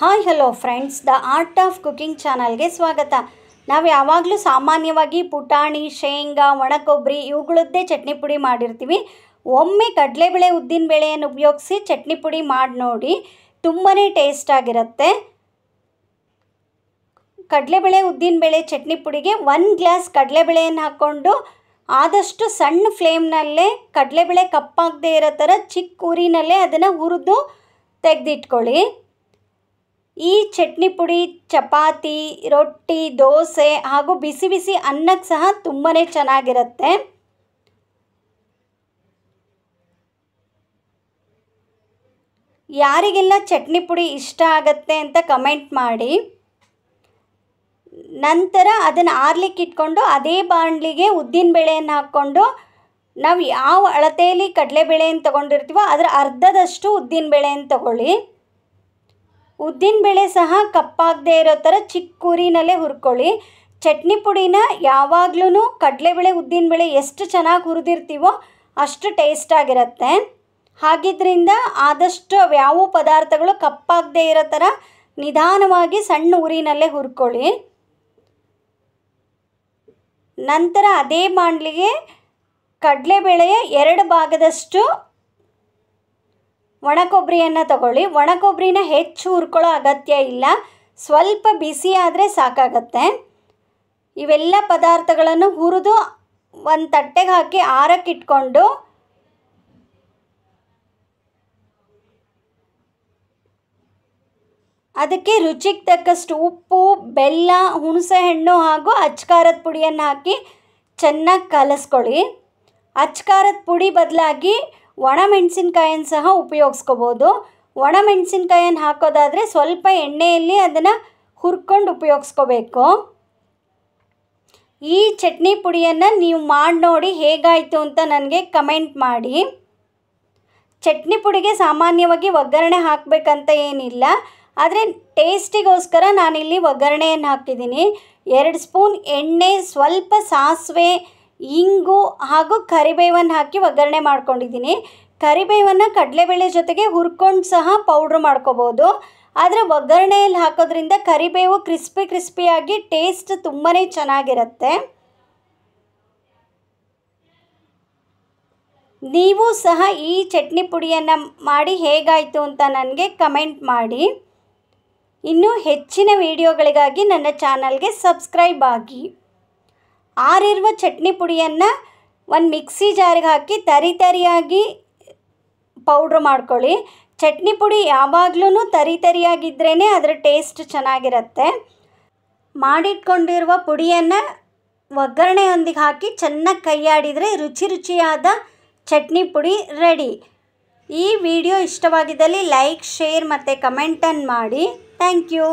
Hi hello friends, the art of cooking ಚಾನಲ್ಗೆ ಸ್ವಾಗತ. ನಾವು ಯಾವಾಗಲೂ ಸಾಮಾನ್ಯವಾಗಿ ಪುಟಾಣಿ, ಶೇಂಗಾ, ಒಣಕೊಬ್ಬರಿ ಇವುಗಳದ್ದೇ ಚಟ್ನಿ ಪುಡಿ ಮಾಡಿರ್ತೀವಿ. ಒಮ್ಮೆ ಕಡಲೆಬೇಳೆ ಉದ್ದಿನಬೇಳೆಯನ್ನು ಉಪಯೋಗಿಸಿ ಚಟ್ನಿ ಪುಡಿ ಮಾಡಿ ನೋಡಿ, ತುಂಬಾ ಟೇಸ್ಟ್ ಆಗಿರುತ್ತೆ. ಕಡಲೆಬೇಳೆ ಉದ್ದಿನಬೇಳೆ ಚಟ್ನಿ ಪುಡಿಗೆ 1 ಗ್ಲಾಸ್ ಕಡಲೆಬೇಳೆಯನ್ನು ಹಾಕ್ಕೊಂಡು ಆದಷ್ಟು ಸಣ್ಣ ಫ್ಲೇಮ್ನಲ್ಲೇ ಕಡಲೆಬೇಳೆ ಕಪ್ಪಾಗದೇ ಇರೋ ಥರ ಚಿಕ್ಕ ಉರಿನಲ್ಲೇ ಅದನ್ನು ಹುರಿದು ತೆಗೆದಿಟ್ಕೊಳ್ಳಿ. ಈ ಚಟ್ನಿ ಪುಡಿ ಚಪಾತಿ, ರೊಟ್ಟಿ, ದೋಸೆ ಹಾಗೂ ಬಿಸಿ ಬಿಸಿ ಅನ್ನಕ್ಕೆ ಸಹ ತುಂಬಾ ಚೆನ್ನಾಗಿರುತ್ತೆ. ಯಾರಿಗೆಲ್ಲ ಚಟ್ನಿ ಪುಡಿ ಇಷ್ಟ ಆಗುತ್ತೆ ಅಂತ ಕಮೆಂಟ್ ಮಾಡಿ. ನಂತರ ಅದನ್ನು ಆರ್ಲಿಕ್ಕೆ ಇಟ್ಕೊಂಡು ಅದೇ ಬಾಣಲಿಗೆ ಉದ್ದಿನಬೇಳೆಯನ್ನು ಹಾಕ್ಕೊಂಡು ನಾವು ಯಾವ ಅಳತೆಯಲ್ಲಿ ಕಡಲೆಬೇಳೆಯನ್ನು ತೊಗೊಂಡಿರ್ತೀವೋ ಅದರ ಅರ್ಧದಷ್ಟು ಉದ್ದಿನಬೇಳೆಯನ್ನು ತಗೊಳ್ಳಿ. ಉದ್ದಿನಬೇಳೆ ಸಹ ಕಪ್ಪಾಗದೇ ಇರೋ ಥರ ಚಿಕ್ಕ ಉರಿನಲ್ಲೇ ಹುರ್ಕೊಳ್ಳಿ. ಚಟ್ನಿ ಪುಡಿನ ಯಾವಾಗಲೂ ಕಡಲೆಬೇಳೆ ಉದ್ದಿನಬೇಳೆ ಎಷ್ಟು ಚೆನ್ನಾಗಿ ಹುರಿದಿರ್ತೀವೋ ಅಷ್ಟು ಟೇಸ್ಟಾಗಿರುತ್ತೆ. ಹಾಗಿದ್ದರಿಂದ ಆದಷ್ಟು ಯಾವ ಪದಾರ್ಥಗಳು ಕಪ್ಪಾಗದೇ ಇರೋ ಥರ ನಿಧಾನವಾಗಿ ಸಣ್ಣ ಉರಿನಲ್ಲೇ ಹುರ್ಕೊಳ್ಳಿ. ನಂತರ ಅದೇ ಬಾಣಲಿಗೆ ಕಡಲೆಬೇಳೆಯ 2 ಭಾಗದಷ್ಟು ಒಣಕೊಬ್ಬರಿಯನ್ನು ತಗೊಳ್ಳಿ. ಒಣಕೊಬ್ಬರಿನ ಹೆಚ್ಚು ಹುರ್ಕೊಳ್ಳೋ ಅಗತ್ಯ ಇಲ್ಲ, ಸ್ವಲ್ಪ ಬಿಸಿ ಆದರೆ ಸಾಕಾಗತ್ತೆ. ಇವೆಲ್ಲ ಪದಾರ್ಥಗಳನ್ನು ಹುರಿದು ಒಂದು ತಟ್ಟೆಗೆ ಹಾಕಿ ಆರಕ್ಕೆ ಇಟ್ಕೊಂಡು ಅದಕ್ಕೆ ರುಚಿಗೆ ತಕ್ಕಷ್ಟು ಉಪ್ಪು, ಬೆಲ್ಲ, ಹುಣಸೆಹಣ್ಣು ಹಾಗೂ ಅಚ್ಕಾರದ ಪುಡಿಯನ್ನು ಹಾಕಿ ಚೆನ್ನಾಗಿ ಕಲಸ್ಕೊಳ್ಳಿ. ಅಚ್ಕಾರದ ಪುಡಿ ಬದಲಾಗಿ ಒಣಮೆಣಸಿನ್ಕಾಯನ್ನು ಸಹ ಉಪಯೋಗಿಸ್ಕೋಬೋದು. ಒಣಮೆಣಸಿನ್ಕಾಯನ್ನು ಹಾಕೋದಾದರೆ ಸ್ವಲ್ಪ ಎಣ್ಣೆಯಲ್ಲಿ ಅದನ್ನು ಹುರ್ಕೊಂಡು ಉಪಯೋಗಿಸ್ಕೋಬೇಕು. ಈ ಚಟ್ನಿ ಪುಡಿಯನ್ನು ನೀವು ಮಾಡಿ ನೋಡಿ ಹೇಗಾಯಿತು ಅಂತ ನನಗೆ ಕಮೆಂಟ್ ಮಾಡಿ. ಚಟ್ನಿ ಪುಡಿಗೆ ಸಾಮಾನ್ಯವಾಗಿ ಒಗ್ಗರಣೆ ಹಾಕಬೇಕಂತ ಏನಿಲ್ಲ, ಆದರೆ ಟೇಸ್ಟಿಗೋಸ್ಕರ ನಾನಿಲ್ಲಿ ಒಗ್ಗರಣೆಯನ್ನು ಹಾಕಿದ್ದೀನಿ. 2 ಸ್ಪೂನ್ ಎಣ್ಣೆ, ಸ್ವಲ್ಪ ಸಾಸಿವೆ, ಇಂಗು ಹಾಗೂ ಕರಿಬೇವನ್ನು ಹಾಕಿ ಒಗ್ಗರಣೆ ಮಾಡ್ಕೊಂಡಿದ್ದೀನಿ. ಕರಿಬೇವನ್ನು ಕಡಲೆಬೇಳೆ ಜೊತೆಗೆ ಹುರ್ಕೊಂಡು ಸಹ ಪೌಡ್ರ್ ಮಾಡ್ಕೋಬೋದು. ಆದರೆ ಒಗ್ಗರಣೆಯಲ್ಲಿ ಹಾಕೋದ್ರಿಂದ ಕರಿಬೇವು ಕ್ರಿಸ್ಪಿಯಾಗಿ ಟೇಸ್ಟ್ ತುಂಬಾ ಚೆನ್ನಾಗಿರುತ್ತೆ. ನೀವು ಸಹ ಈ ಚಟ್ನಿ ಪುಡಿಯನ್ನು ಮಾಡಿ ಹೇಗಾಯಿತು ಅಂತ ನನಗೆ ಕಮೆಂಟ್ ಮಾಡಿ. ಇನ್ನೂ ಹೆಚ್ಚಿನ ವಿಡಿಯೋಗಳಿಗಾಗಿ ನನ್ನ ಚಾನಲ್ಗೆ ಸಬ್ಸ್ಕ್ರೈಬ್ ಆಗಿ. ಆರಿರುವ ಚಟ್ನಿ ಪುಡಿಯನ್ನು ಒಂದು ಮಿಕ್ಸಿ ಜಾರಿಗೆ ಹಾಕಿ ತರಿಯಾಗಿ ಪೌಡ್ರ್ ಮಾಡ್ಕೊಳ್ಳಿ. ಚಟ್ನಿ ಪುಡಿ ಯಾವಾಗಲೂ ತರಿಯಾಗಿದ್ರೇ ಅದರ ಟೇಸ್ಟ್ ಚೆನ್ನಾಗಿರುತ್ತೆ. ಮಾಡಿಟ್ಕೊಂಡಿರುವ ಪುಡಿಯನ್ನು ಒಗ್ಗರಣೆಯೊಂದಿಗೆ ಹಾಕಿ ಚೆನ್ನಾಗಿ ಕೈಯಾಡಿದರೆ ರುಚಿಯಾದ ಚಟ್ನಿ ಪುಡಿ ರೆಡಿ. ಈ ವಿಡಿಯೋ ಇಷ್ಟವಾಗಿದ್ದಲ್ಲಿ ಲೈಕ್, ಶೇರ್ ಮತ್ತು ಕಮೆಂಟನ್ನು ಮಾಡಿ. Thank you.